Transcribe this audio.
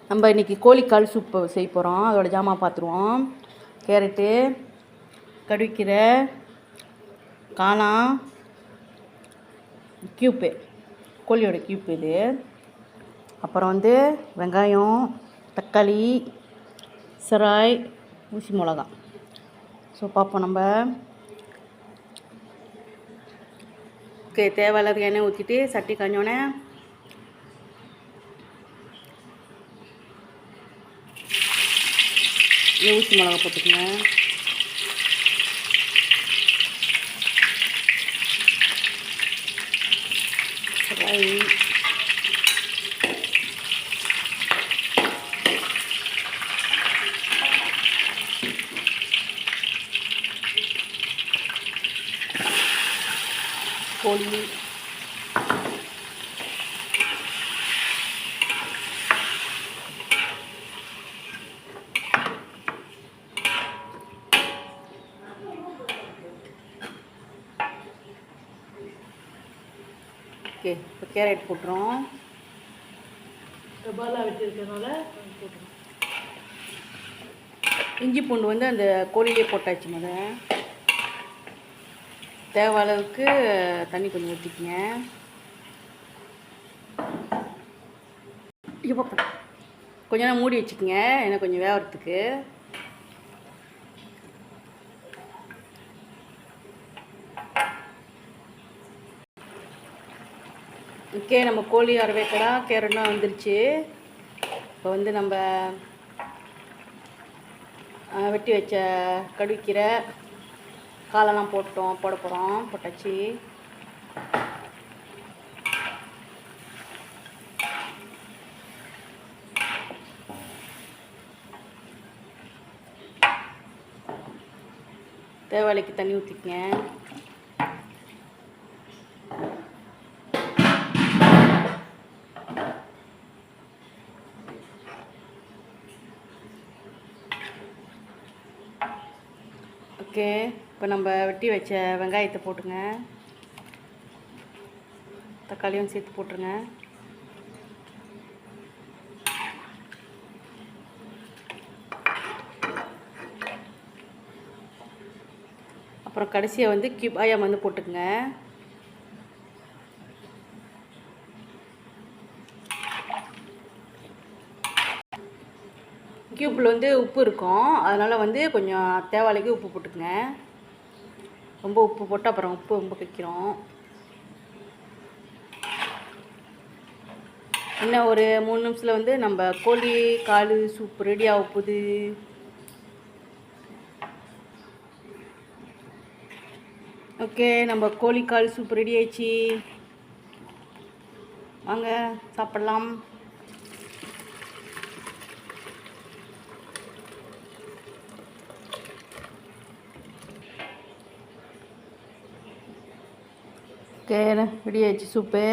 நம்ம இன்றைக்கி கோழிக்கால் சூப்பு செய்ய போகிறோம். அதோட ஜாமான் பார்த்துருவோம். கேரட்டு, கடுக்கீரை, காளான், கியூப்பு, கோழியோட கியூப் இது. அப்புறம் வந்து வெங்காயம், தக்காளி, சிராய், ஊசி மிளகா. ஸோ பார்ப்போம் நம்ம. ஓகே, தேவையில்லாத எண்ணெய் ஊற்றிட்டு சட்டி காஞ்சோடனே ஊசி மிளகா போட்டுக்கோங்க. கோழி, ஓகே. இப்போ கேரட் போட்டுரும். டப்பாலாம் வச்சுருக்கனால போட்டுரும். இஞ்சி பூண்டு வந்து அந்த கோழிலே போட்டாச்சு. தேவை அளவுக்கு தண்ணி கொஞ்சம் ஊற்றிக்கங்க. இப்போ கொஞ்ச நேரம் மூடி வச்சுக்கோங்க, ஏன்னா கொஞ்சம் வேகிறதுக்கு. ஓகே, நம்ம கோழி அரவேக்கடா கேரட்லாம் வந்துருச்சு. இப்போ வந்து நம்ம வெட்டி வச்ச கடுக்கீரை, காலெல்லாம் போட போகிறோம். போட்டாச்சு. தேவாளிக்கு தண்ணி ஊற்றிக்கங்க. ஓகே, இப்போ நம்ம வெட்டி வச்ச வெங்காயத்தை போட்டுங்க. தக்காளியும் சேர்த்து போட்டுருங்க. அப்புறம் கடைசியாக வந்து கியூபாயம் வந்து போட்டுக்குங்க. கியூப்பில் வந்து உப்பு இருக்கும், அதனால் வந்து கொஞ்சம் தேவாளிக்கு உப்பு போட்டுக்குங்க. ரொம்ப உப்பு போட்டு அப்புறம் உப்பு ரொம்ப வைக்கிறோம். இன்னும் ஒரு 3 நிமிஷத்தில் வந்து நம்ம கோழி கால் சூப் ரெடி ஆக போகுது. ஓகே, நம்ம கோழிக்கால் சூப் ரெடி ஆயிடுச்சு. வாங்க சாப்பிடலாம். ஓகே, ரெடி ஆயிடுச்சு சூப்பு.